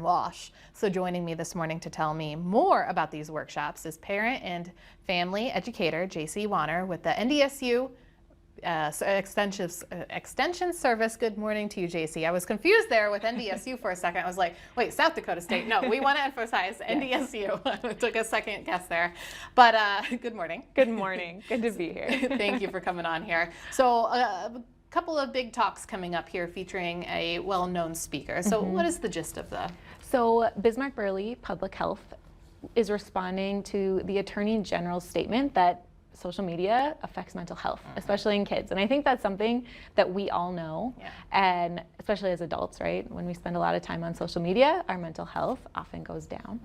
Walsh. So joining me this morning to tell me more about these workshops is parent and family educator JC Wanner with the NDSU Extension Service. Good morning to you, JC. I was confused there with NDSU for a second. I was like, wait, South Dakota State. No, we want to emphasize NDSU. It took a second guess there. But good morning. Good morning. Good to be here. Thank you for coming on here. So a couple of big talks coming up here featuring a well-known speaker. So what is the gist of the? So Bismarck-Burley Public Health is responding to the Attorney General's statement that social media affects mental health, especially in kids. And I think that's something that we all know, and especially as adults, right? When we spend a lot of time on social media, our mental health often goes down.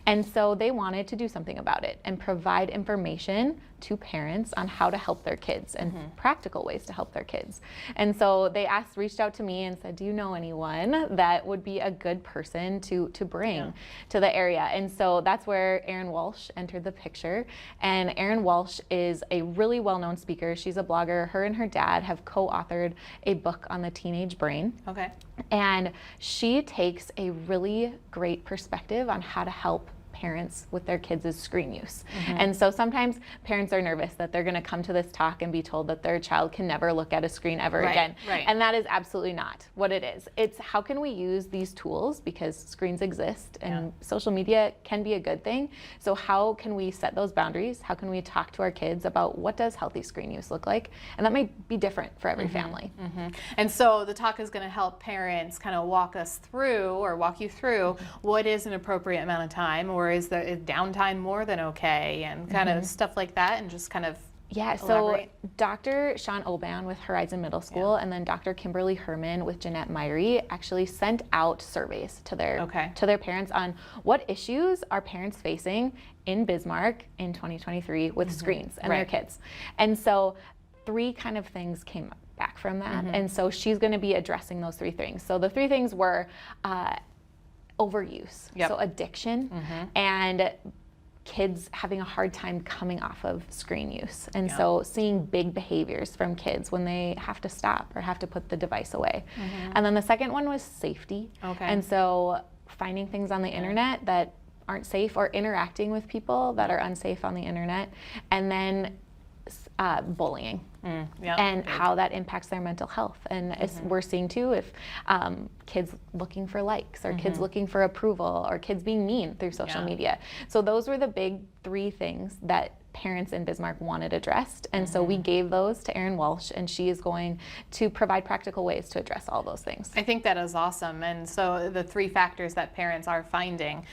And so they wanted to do something about it and provide information to parents on how to help their kids and practical ways to help their kids. And so they reached out to me and said, do you know anyone that would be a good person to bring to the area? And so that's where Erin Walsh entered the picture. And Erin Walsh is a really well-known speaker. She's a blogger. Her and her dad have co-authored a book on the teenage brain. Okay. And she takes a really great perspective on how to help parents with their kids' screen use. And so sometimes parents are nervous that they're going to come to this talk and be told that their child can never look at a screen ever again. And that is absolutely not what it is. It's how can we use these tools, because screens exist and social media can be a good thing. So how can we set those boundaries? How can we talk to our kids about what does healthy screen use look like? And that might be different for every family. And so the talk is going to help parents kind of walk you through what is an appropriate amount of time, or is downtime more than okay, and kind of stuff like that, and just kind of elaborate. So Dr. Sean Oban with Horizon Middle School and then Dr. Kimberly Herman with Jeanette Myrie actually sent out surveys to their parents on what issues are parents facing in Bismarck in 2023 with screens and their kids. And so 3 kind of things came back from that. And so she's going to be addressing those 3 things. So the 3 things were overuse, so addiction, and kids having a hard time coming off of screen use. And so seeing big behaviors from kids when they have to stop or have to put the device away. And then the second one was safety. And so finding things on the internet that aren't safe, or interacting with people that are unsafe on the internet. And then bullying and how that impacts their mental health. And we're seeing too, if kids looking for likes, or kids looking for approval, or kids being mean through social media. So those were the big 3 things that parents in Bismarck wanted addressed. And so we gave those to Erin Walsh, and she is going to provide practical ways to address all those things. I think that is awesome. And so the 3 factors that parents are finding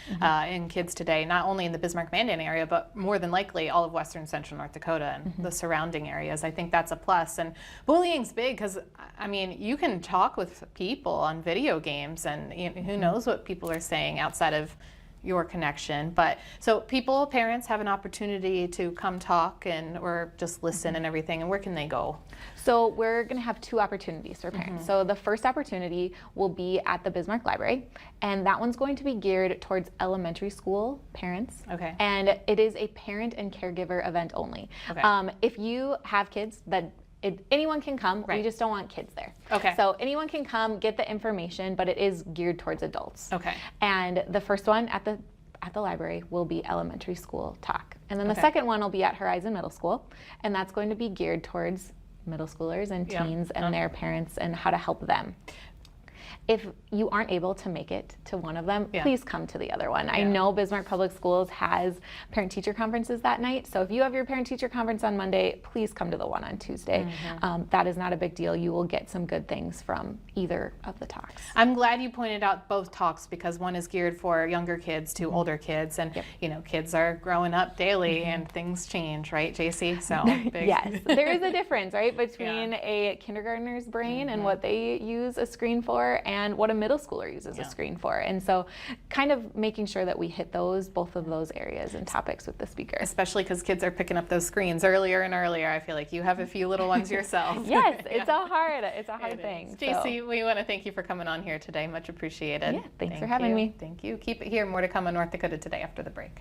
in kids today, not only in the Bismarck-Mandan area, but more than likely all of western central North Dakota and the surrounding areas, I think that's a plus. And bullying's big, because I mean, you can talk with people on video games, and who knows what people are saying outside of your connection. But so parents have an opportunity to come talk or just listen and everything. And where can they go? So we're going to have 2 opportunities for parents. So the first opportunity will be at the Bismarck Library, and that one's going to be geared towards elementary school parents. And it is a parent and caregiver event only. If you have kids anyone can come. We just don't want kids there. So anyone can come, get the information, but it is geared towards adults. And the first one at the library will be elementary school talk. And then the second one will be at Horizon Middle School, and that's going to be geared towards middle schoolers and teens and their parents and how to help them. If you aren't able to make it to one of them, please come to the other one. I know Bismarck Public Schools has parent-teacher conferences that night, so if you have your parent-teacher conference on Monday, please come to the one on Tuesday. That is not a big deal. You will get some good things from either of the talks. I'm glad you pointed out both talks, because one is geared for younger kids to older kids, and kids are growing up daily and things change, right, JC? So yes, there is a difference, right, between a kindergartner's brain and what they use a screen for, and what a middle schooler uses a screen for. And so kind of making sure that we hit both of those areas and topics with the speaker. Especially because kids are picking up those screens earlier and earlier. I feel like you have a few little ones yourself. Yes, it's a hard thing. JC, we want to thank you for coming on here today. Much appreciated. Thanks for having me. Thank you. Keep it here. More to come on North Dakota Today after the break.